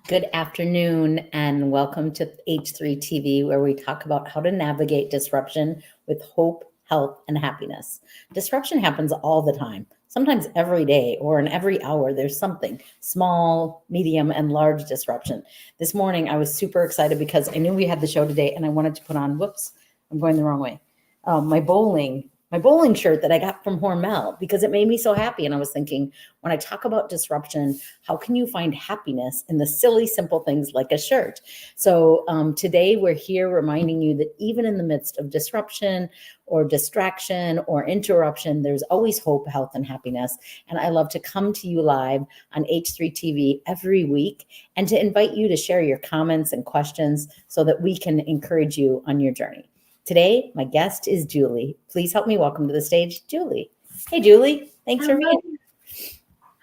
Good afternoon and welcome to H3 TV, where we talk about how to navigate disruption with hope, health, and happiness. Disruption happens all the time, sometimes every day or in every hour. There's something small, medium, and large disruption. This morning, I was super excited because I knew we had the show today and I wanted to put on, whoops, I'm going the wrong way, my bowling shirt that I got from Hormel because it made me so happy. And I was thinking, when I talk about disruption, how can you find happiness in the silly, simple things like a shirt? So today we're here reminding you that even in the midst of disruption or distraction or interruption, there's always hope, health, and happiness. And I love to come to you live on H3 TV every week and to invite you to share your comments and questions so that we can encourage you on your journey. Today, my guest is Julie. Please help me welcome to the stage, Julie. Hey, Julie. Thanks for being here.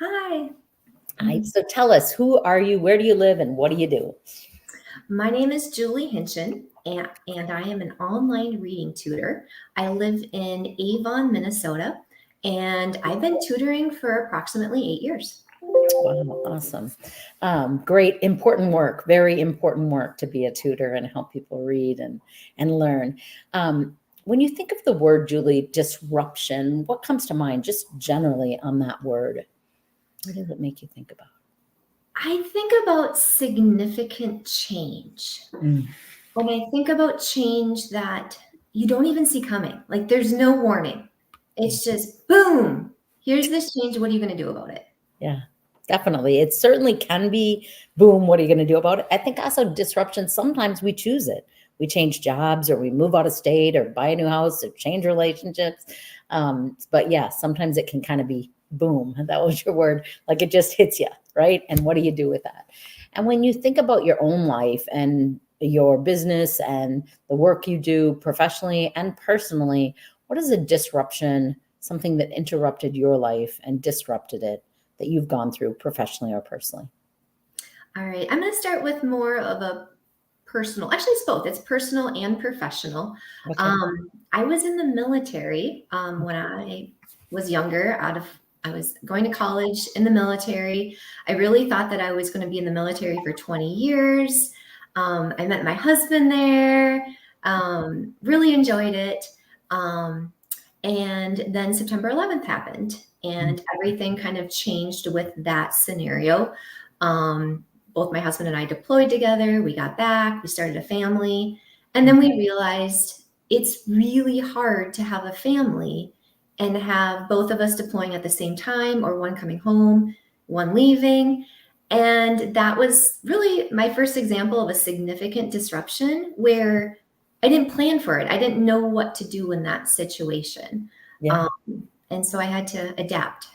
Hi. Hi. So tell us, who are you, where do you live, and what do you do? My name is Julie Hintgen, and I am an online reading tutor. I live in Avon, Minnesota, and I've been tutoring for approximately 8 years. Wow, awesome. Great, important work, very important work to be a tutor and help people read and learn. When you think of the word, Julie, disruption, what comes to mind just generally on that word? What does it make you think about? I think about significant change. When I think about change that you don't even see coming, like there's no warning. It's just boom, here's this change. What are you going to do about it? Yeah. Definitely. It certainly can be, boom, what are you going to do about it? I think also disruption, sometimes we choose it. We change jobs or we move out of state or buy a new house or change relationships. But yeah, sometimes it can kind of be boom. That was your word. Like it just hits you, right? And what do you do with that? And when you think about your own life and your business and the work you do professionally and personally, what is a disruption, something that interrupted your life and disrupted it, that you've gone through professionally or personally? All right. I'm going to start with more of a personal, actually it's both. It's personal and professional. Okay. I was in the military when I was younger. I was going to college in the military. I really thought that I was going to be in the military for 20 years. I met my husband there, really enjoyed it. And then September 11th happened and everything kind of changed with that scenario. Both my husband and I deployed together. We got back, we started a family, and then we realized it's really hard to have a family and have both of us deploying at the same time, or one coming home, one leaving. And that was really my first example of a significant disruption where I didn't plan for it. I didn't know what to do in that situation. Yeah. And so I had to adapt.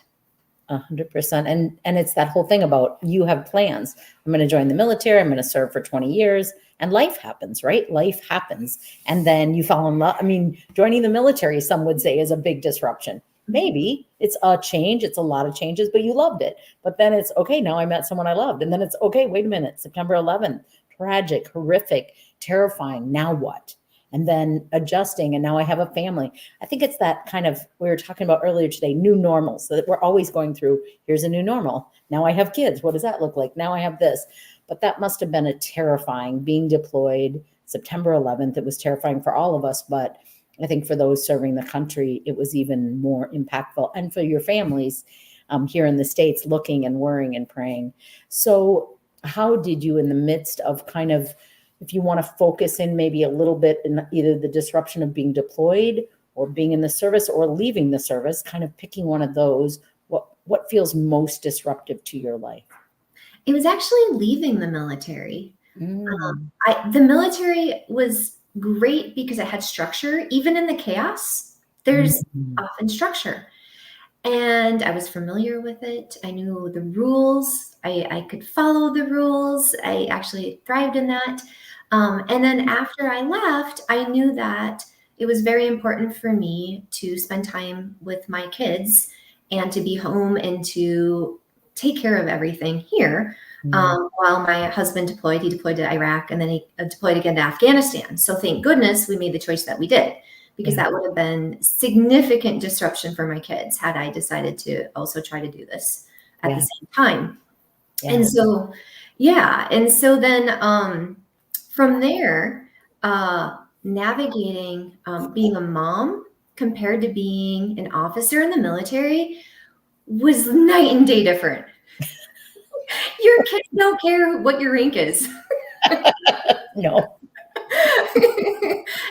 100%. And it's that whole thing about you have plans. I'm going to join the military. I'm going to serve for 20 years and life happens, right? Life happens. And then you fall in love. I mean, joining the military, some would say, is a big disruption. Maybe it's a change. It's a lot of changes, but you loved it. But then it's okay. Now I met someone I loved. And then it's okay. Wait a minute. September 11th, tragic, horrific, terrifying. Now what? And then adjusting, and now I have a family. I think it's that kind of, we were talking about earlier today, new normal, so that we're always going through, here's a new normal. Now I have kids. What does that look like? Now I have this. But that must have been a terrifying, being deployed September 11th. It was terrifying for all of us, but I think for those serving the country, it was even more impactful. And for your families here in the States, looking and worrying and praying. So how did you, in the midst of kind of, if you want to focus in maybe a little bit in either the disruption of being deployed or being in the service or leaving the service, kind of picking one of those, what feels most disruptive to your life? It was actually leaving the military. The military was great because it had structure. Even in the chaos, there's often structure. And I was familiar with it. I knew the rules. I could follow the rules. I actually thrived in that. And then after I left, I knew that it was very important for me to spend time with my kids and to be home and to take care of everything here. While my husband deployed, he deployed to Iraq and then he deployed again to Afghanistan. So thank goodness we made the choice that we did, because that would have been significant disruption for my kids had I decided to also try to do this at the same time. And Yes. so, yeah. And so then from there, navigating being a mom compared to being an officer in the military was night and day different. Your kids don't care what your rank is. No.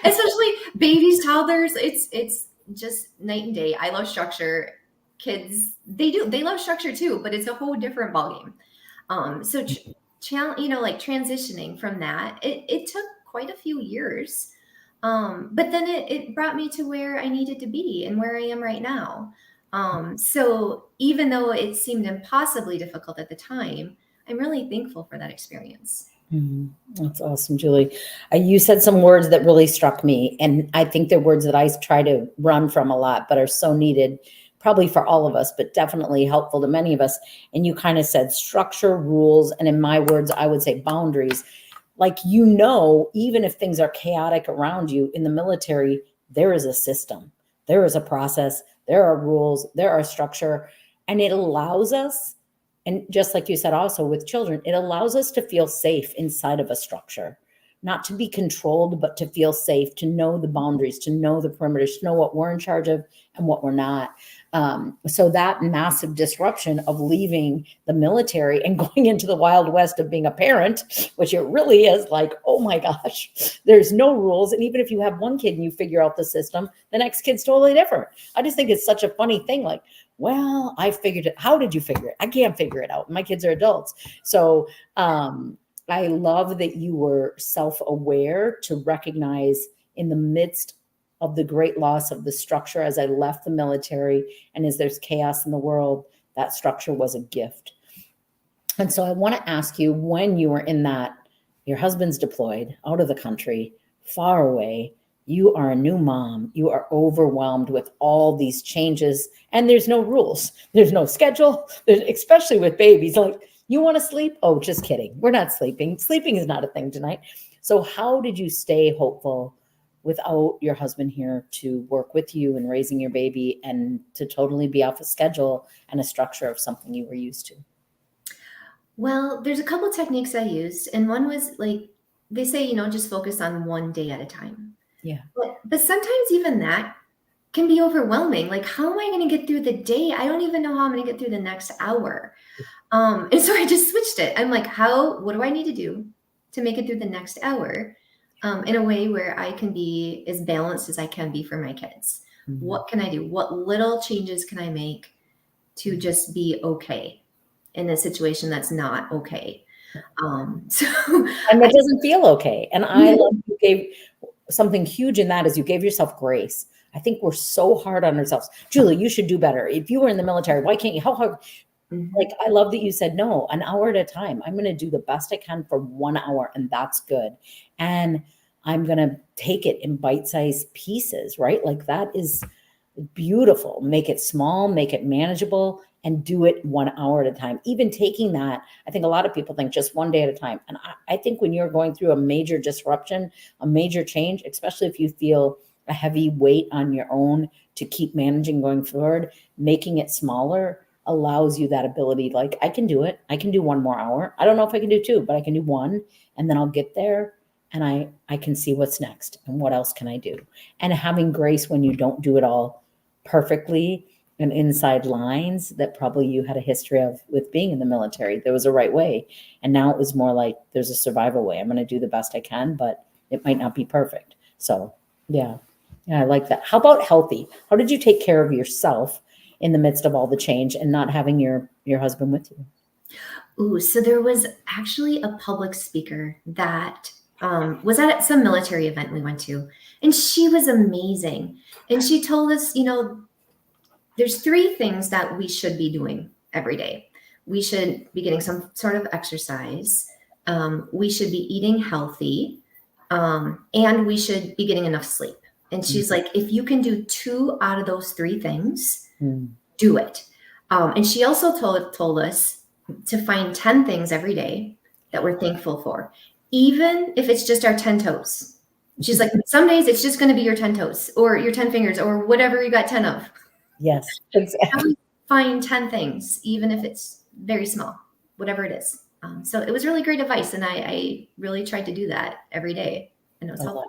Especially babies, toddlers, it's just night and day. I love structure. Kids, they love structure too, but it's a whole different ballgame. So like transitioning from that, it took quite a few years. But then it brought me to where I needed to be and where I am right now. So even though it seemed impossibly difficult at the time, I'm really thankful for that experience. Mhm. That's awesome, Julie. You said some words that really struck me, and I think they're words that I try to run from a lot, but are so needed, probably for all of us, but definitely helpful to many of us. And you kind of said structure, rules, and in my words, I would say boundaries. Like, even if things are chaotic around you in the military, there is a system, there is a process, there are rules, there are structure, and it allows us, and just like you said, also with children, it allows us to feel safe inside of a structure, not to be controlled, but to feel safe, to know the boundaries, to know the perimeters, to know what we're in charge of and what we're not. So that massive disruption of leaving the military and going into the Wild West of being a parent, which it really is like, oh my gosh, there's no rules. And even if you have one kid and you figure out the system, the next kid's totally different. I just think it's such a funny thing. Like, well, I figured it. How did you figure it? I can't figure it out. My kids are adults. So I love that you were self-aware to recognize in the midst of the great loss of the structure as I left the military and as there's chaos in the world, that structure was a gift. And so I want to ask you, when you were in that, your husband's deployed out of the country, far away, you are a new mom, you are overwhelmed with all these changes, and there's no rules, there's no schedule, especially with babies. Like, you want to sleep? Oh, just kidding. We're not sleeping. Sleeping is not a thing tonight. So how did you stay hopeful without your husband here to work with you in raising your baby and to totally be off a schedule and a structure of something you were used to? Well, there's a couple techniques I used, and one was like they say, just focus on one day at a time. Yeah. But sometimes even that can be overwhelming. Like, how am I going to get through the day? I don't even know how I'm going to get through the next hour. And so I just switched it. I'm like, what do I need to do to make it through the next hour in a way where I can be as balanced as I can be for my kids? Mm-hmm. What can I do? What little changes can I make to just be okay in a situation that's not okay? And that doesn't feel okay. And I love you gave something huge in that is you gave yourself grace. I think we're so hard on ourselves. Julie, you should do better. If you were in the military, why can't you? How hard? Like, I love that you said, no, an hour at a time. I'm going to do the best I can for 1 hour, and that's good. And I'm going to take it in bite-sized pieces, right? Like, that is beautiful. Make it small, make it manageable, and do it 1 hour at a time. Even taking that, I think a lot of people think just one day at a time. And I think when you're going through a major disruption, a major change, especially if you feel a heavy weight on your own to keep managing going forward, making it smaller allows you that ability. Like, I can do it. I can do 1 more hour. I don't know if I can do 2, but I can do 1, and then I'll get there and I can see what's next and what else can I do. And having grace when you don't do it all perfectly and inside lines that probably you had a history of with being in the military. There was a right way. And now it was more like there's a survival way. I'm going to do the best I can, but it might not be perfect. So yeah, I like that. How about healthy? How did you take care of yourself in the midst of all the change and not having your husband with you? Ooh, so there was actually a public speaker that was at some military event we went to, and she was amazing. And she told us, there's 3 things that we should be doing every day. We should be getting some sort of exercise. We should be eating healthy, and we should be getting enough sleep. And she's like, if you can do 2 out of those 3 things, do it. And she also told us to find 10 things every day that we're thankful for, even if it's just our 10 toes. She's like, some days it's just going to be your 10 toes or your 10 fingers or whatever you got 10 of. Yes, exactly. Find 10 things, even if it's very small. whatever it is. So it was really great advice. And I really tried to do that every day. And it was helpful.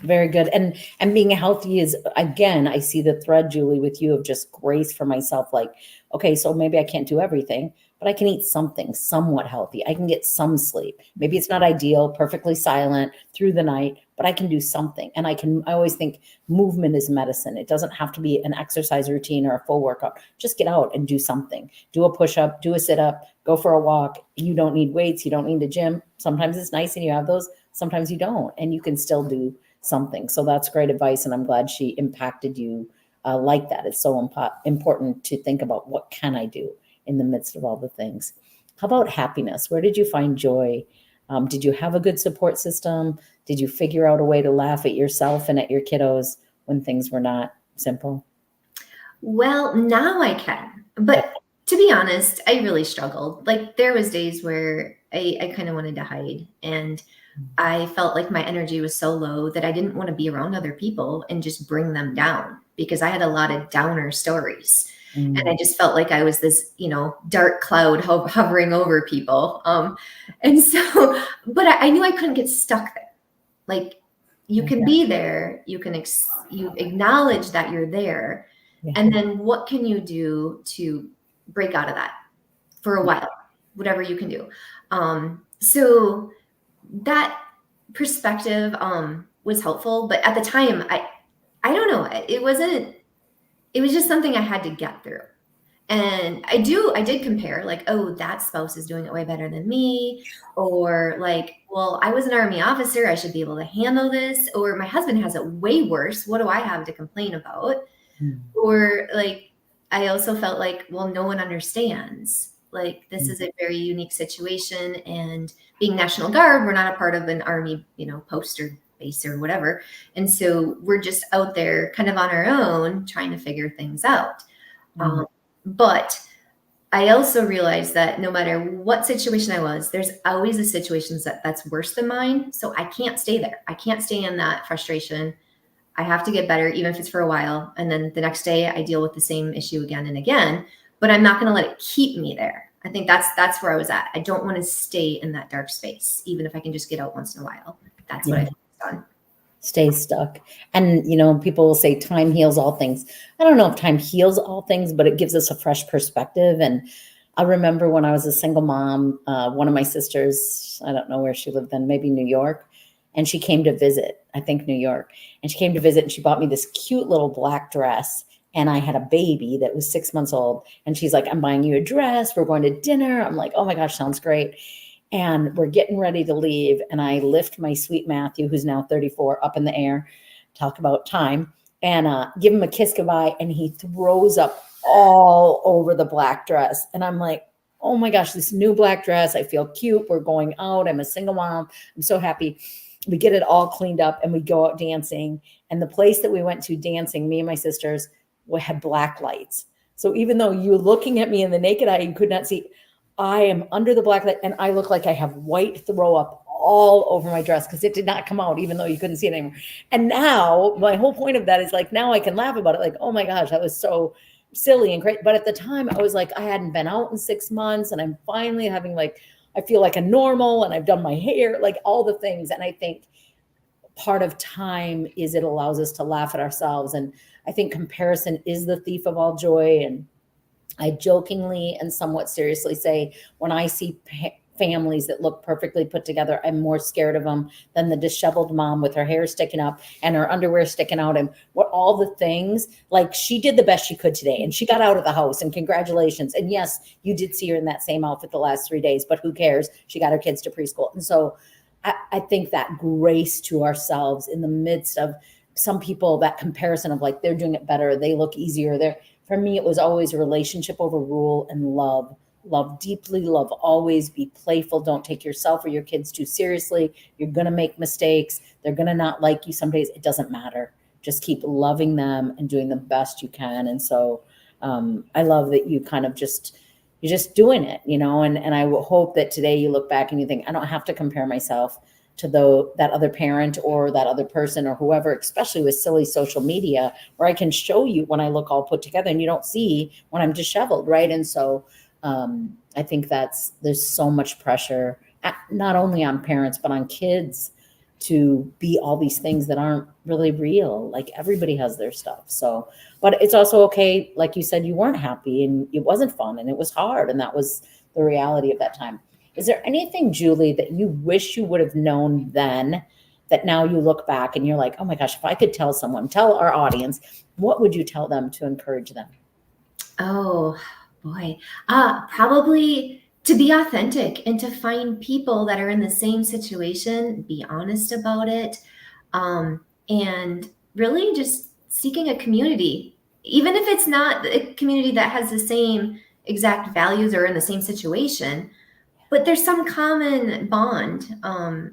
Very good. And being healthy is, again, I see the thread, Julie, with you of just grace for myself. Like, okay, so maybe I can't do everything, but I can eat something somewhat healthy. I can get some sleep. Maybe it's not ideal, perfectly silent through the night, but I can do something. And I always think movement is medicine. It doesn't have to be an exercise routine or a full workout. Just get out and do something. Do a push-up, do a sit-up, go for a walk. You don't need weights. You don't need a gym. Sometimes it's nice and you have those. Sometimes you don't, and you can still do something. So that's great advice. And I'm glad she impacted you like that. It's so important to think about, what can I do in the midst of all the things? How about happiness? Where did you find joy? Did you have a good support system? Did you figure out a way to laugh at yourself and at your kiddos when things were not simple? Well, now I can, but to be honest, I really struggled. Like there was days where I kind of wanted to hide, and I felt like my energy was so low that I didn't want to be around other people and just bring them down, because I had a lot of downer stories. And I just felt like I was this, dark cloud hovering over people. And so, but I knew I couldn't get stuck there. Like you can be there, you can, you acknowledge that you're there. Yeah. And then what can you do to break out of that for a while, whatever you can do. So that perspective was helpful, but at the time, I don't know, it was just something I had to get through. And I did compare, like, oh, that spouse is doing it way better than me, or like, well, I was an Army officer, I should be able to handle this, or my husband has it way worse, what do I have to complain about? Or like, I also felt like, well, no one understands. Like, this is a very unique situation. And being National Guard, we're not a part of an Army, post or base or whatever. And so we're just out there kind of on our own trying to figure things out. But I also realized that no matter what situation I was, there's always a situation that's worse than mine. So I can't stay there. I can't stay in that frustration. I have to get better, even if it's for a while. And then the next day I deal with the same issue again and again, but I'm not going to let it keep me there. I think that's where I was at. I don't want to stay in that dark space, even if I can just get out once in a while. That's what I focused on. Stay stuck. And, people will say time heals all things. I don't know if time heals all things, but it gives us a fresh perspective. And I remember when I was a single mom, one of my sisters, I don't know where she lived then, maybe New York. And she came to visit, I think New York. And she came to visit and she bought me this cute little black dress. And I had a baby that was 6 months old. And she's like, I'm buying you a dress. We're going to dinner. I'm like, oh my gosh, sounds great. And we're getting ready to leave. And I lift my sweet Matthew, who's now 34, up in the air, talk about time, and give him a kiss goodbye. And he throws up all over the black dress. And I'm like, oh my gosh, this new black dress. I feel cute. We're going out. I'm a single mom. I'm so happy. We get it all cleaned up and we go out dancing. And the place that we went to dancing, me and my sisters, we had black lights. So even though you're looking at me in the naked eye, you could not see, I am under the black light and I look like I have white throw up all over my dress because it did not come out, even though you couldn't see it anymore. And now my whole point of that is like, now I can laugh about it. Like, oh my gosh, that was so silly and great. But at the time I was like, I hadn't been out in 6 months and I'm finally having like, I feel like a normal and I've done my hair, like all the things. And I think part of time is it allows us to laugh at ourselves. And I think comparison is the thief of all joy. And I jokingly and somewhat seriously say, when I see families that look perfectly put together, I'm more scared of them than the disheveled mom with her hair sticking up and her underwear sticking out and what all the things. Like, she did the best she could today and she got out of the house, and congratulations. And yes, you did see her in that same outfit the last 3 days, but who cares? She got her kids to preschool. And so I think that grace to ourselves in the midst of some people, that comparison of like, they're doing it better, they look easier. For me, it was always a relationship over rule and love. Love deeply, love always, be playful. Don't take yourself or your kids too seriously. You're going to make mistakes. They're going to not like you some days. It doesn't matter. Just keep loving them and doing the best you can. And so I love that you kind of you're just doing it, and I will hope that today you look back and you think, I don't have to compare myself to that other parent or that other person or whoever, especially with silly social media, where I can show you when I look all put together and you don't see when I'm disheveled, right? And so I think there's so much pressure, not only on parents, but on kids to be all these things that aren't really real. Like everybody has their stuff. So, but it's also okay. Like you said, you weren't happy and it wasn't fun and it was hard. And that was the reality of that time. Is there anything, Julie, that you wish you would have known then that now you look back and you're like, oh my gosh, if I could tell someone, tell our audience, what would you tell them to encourage them? Oh boy. Probably to be authentic and to find people that are in the same situation, be honest about it, and really just seeking a community, even if it's not a community that has the same exact values or in the same situation, but there's some common bond,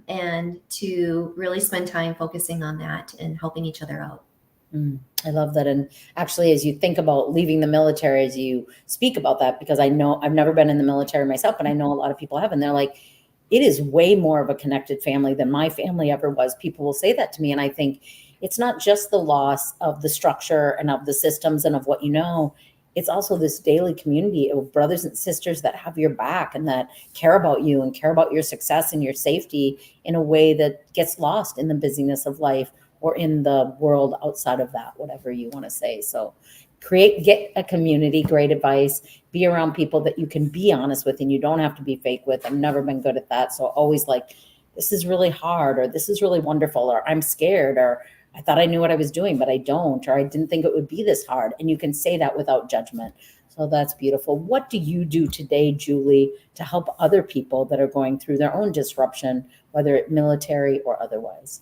and to really spend time focusing on that and helping each other out. I love that. And actually, as you think about leaving the military, as you speak about that, because I know I've never been in the military myself, but I know a lot of people have, and they're like, it is way more of a connected family than my family ever was. People will say that to me. And I think it's not just the loss of the structure and of the systems and of what you know. It's also this daily community of brothers and sisters that have your back and that care about you and care about your success and your safety in a way that gets lost in the busyness of life or in the world outside of that, whatever you want to say. So get a community, great advice, be around people that you can be honest with and you don't have to be fake with. I've never been good at that. So always like, this is really hard, or this is really wonderful, or I'm scared, or I thought I knew what I was doing, but I don't, or I didn't think it would be this hard. And you can say that without judgment. So that's beautiful. What do you do today, Julie, to help other people that are going through their own disruption, whether it's military or otherwise?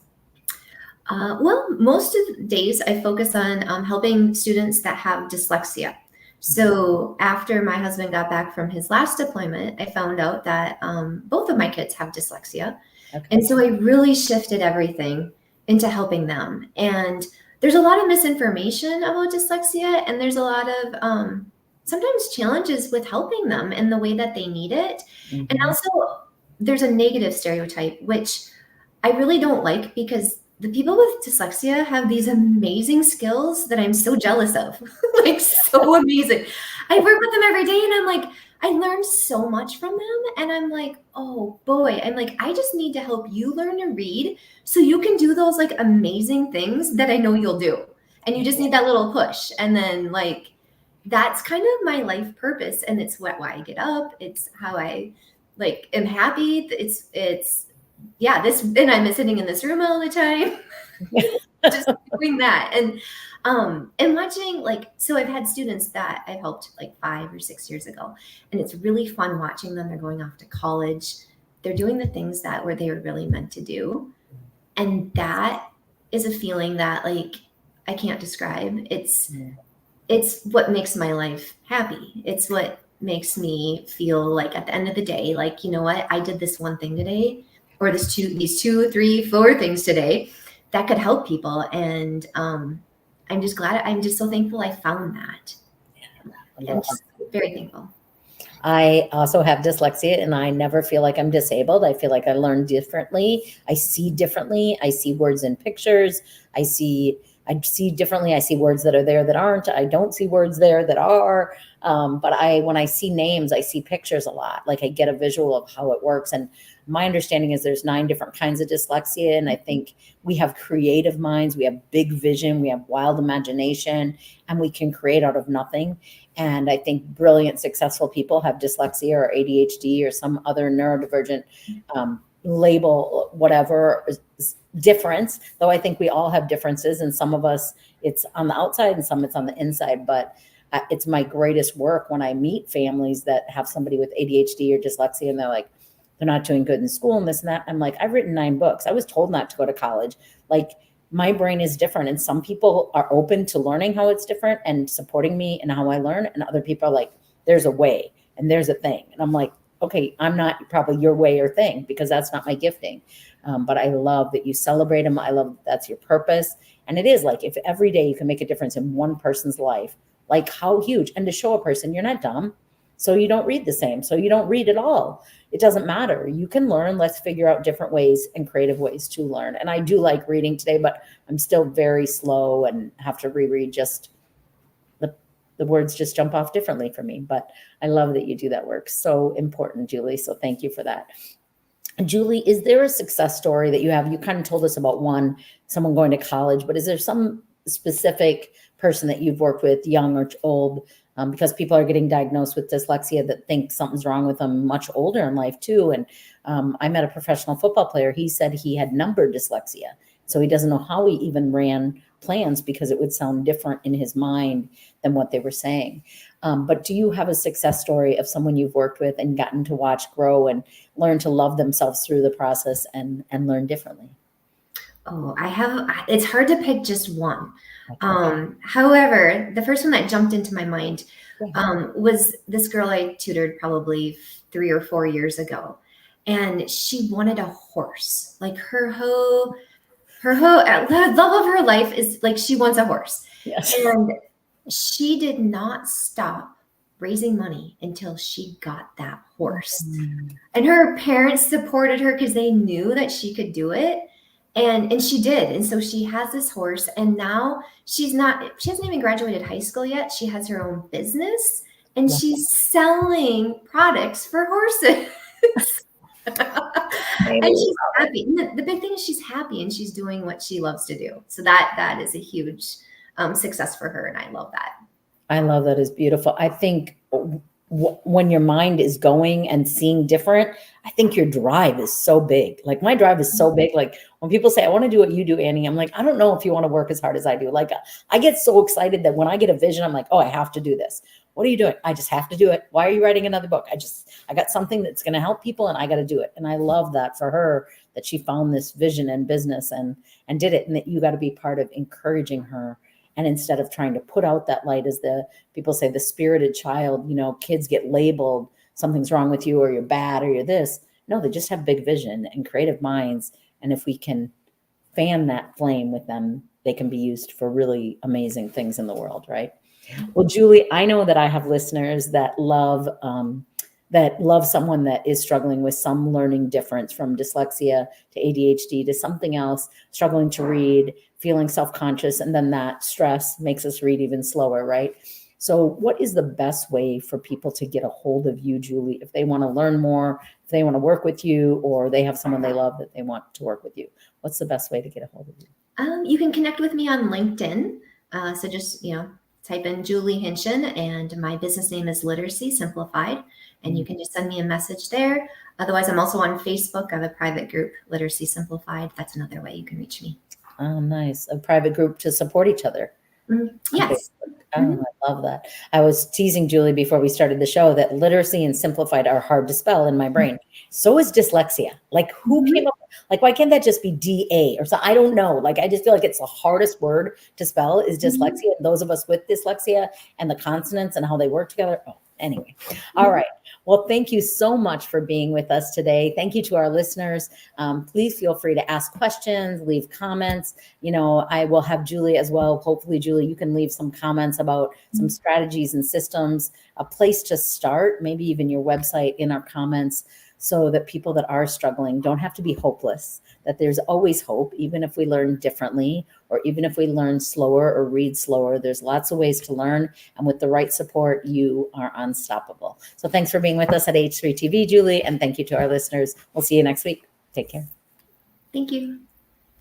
Well, most of the days I focus on helping students that have dyslexia. So after my husband got back from his last deployment, I found out that both of my kids have dyslexia. Okay. And so I really shifted everything into helping them. And there's a lot of misinformation about dyslexia, and there's a lot of sometimes challenges with helping them in the way that they need it. Mm-hmm. And also there's a negative stereotype, which I really don't like, because the people with dyslexia have these amazing skills that I'm so jealous of. Like, so amazing. I work with them every day and I'm like, I learned so much from them. And I'm like, oh boy, I'm like, I just need to help you learn to read so you can do those like amazing things that I know you'll do. And you just need that little push. And then like, that's kind of my life purpose. And it's why I get up. It's how I like am happy. It's yeah, and I'm sitting in this room all the time, just doing that. And watching, like, so I've had students that I helped like 5 or 6 years ago, and it's really fun watching them. They're going off to college. They're doing the things where they were really meant to do. And that is a feeling that like, I can't describe. It's what makes my life happy. It's what makes me feel like at the end of the day, like, you know what, I did this one thing today, or these 2, 3, 4 things today that could help people. And I'm just glad, I'm just so thankful I found that. I'm just very thankful. I also have dyslexia and I never feel like I'm disabled. I feel like I learn differently. I see differently. I see words in pictures. I see differently. I see words that are there that aren't. I don't see words there that are. But when I see names, I see pictures a lot. Like I get a visual of how it works. And my understanding is there's 9 different kinds of dyslexia. And I think we have creative minds. We have big vision. We have wild imagination, and we can create out of nothing. And I think brilliant, successful people have dyslexia or ADHD or some other neurodivergent label, whatever difference, though I think we all have differences, and some of us it's on the outside and some it's on the inside. But it's my greatest work when I meet families that have somebody with ADHD or dyslexia and they're like, they're not doing good in school and this and that. I'm like, I've written 9 books. I was told not to go to college. Like, my brain is different, and some people are open to learning how it's different and supporting me and how I learn. And other people are like, there's a way and there's a thing. And I'm like, okay, I'm not probably your way or thing, because that's not my gifting. But I love that you celebrate them. I love that's your purpose. And it is like, if every day you can make a difference in one person's life, like how huge. And to show a person you're not dumb, so you don't read the same, so you don't read at all. It doesn't matter. You can learn. Let's figure out different ways and creative ways to learn. And I do like reading today, but I'm still very slow and have to reread just the words just jump off differently for me. But I love that you do that work. So important, Julie. So thank you for that. Julie, is there a success story that you have? You kind of told us about someone going to college, but is there some specific person that you've worked with, young or old, because people are getting diagnosed with dyslexia that think something's wrong with them much older in life too. And I met a professional football player. He said he had number dyslexia. So he doesn't know how he even ran plans because it would sound different in his mind than what they were saying. But do you have a success story of someone you've worked with and gotten to watch grow and learn to love themselves through the process and learn differently? Oh, it's hard to pick just one. However, the first one that jumped into my mind was this girl I tutored probably 3 or 4 years ago. And she wanted a horse. Like her whole love of her life is like she wants a horse. Yes. And she did not stop raising money until she got that horse. And her parents supported her because they knew that she could do it. And she did. And so she has this horse, and now she hasn't even graduated high school yet. She has her own business, and she's selling products for horses. And she's happy. And the big thing is she's happy and she's doing what she loves to do. So that is a huge success for her. And I love that. I love that. It's beautiful. I think when your mind is going and seeing different, I think your drive is so big. Like my drive is so big. Like when people say, I want to do what you do, Annie, I'm like, I don't know if you want to work as hard as I do. Like I get so excited that when I get a vision, I'm like, oh, I have to do this. What are you doing? I just have to do it. Why are you writing another book? I got something that's going to help people and I got to do it. And I love that for her, that she found this vision and business and did it. And that you got to be part of encouraging her. And instead of trying to put out that light, as the people say, the spirited child, kids get labeled, something's wrong with you or you're bad or you're this. No, they just have big vision and creative minds. And if we can fan that flame with them, they can be used for really amazing things in the world, right? Well, Julie, I know that I have listeners that love someone that is struggling with some learning difference, from dyslexia to ADHD to something else, struggling to read, feeling self-conscious, and then that stress makes us read even slower, right? So what is the best way for people to get a hold of you, Julie, if they want to learn more, if they want to work with you, or they have someone they love that they want to work with you? What's the best way to get a hold of you? You can connect with me on LinkedIn. So just, type in Julie Hintgen, and my business name is Literacy Simplified. And you can just send me a message there. Otherwise, I'm also on Facebook. I have a private group, Literacy Simplified. That's another way you can reach me. Oh, nice. A private group to support each other. Yes. Oh, I love that. I was teasing Julie before we started the show that literacy and simplified are hard to spell in my brain. So is dyslexia. Like who came up, like why can't that just be DA or something? I don't know. Like I just feel like it's the hardest word to spell is dyslexia. Those of us with dyslexia and the consonants and how they work together. Oh, anyway. All right. Well, thank you so much for being with us today. Thank you to our listeners. Please feel free to ask questions, leave comments. I will have Julie as well. Hopefully, Julie, you can leave some comments about some strategies and systems, a place to start, maybe even your website in our comments, so that people that are struggling don't have to be hopeless, that there's always hope, even if we learn differently, or even if we learn slower or read slower. There's lots of ways to learn. And with the right support, you are unstoppable. So thanks for being with us at H3 TV, Julie. And thank you to our listeners. We'll see you next week. Take care. Thank you.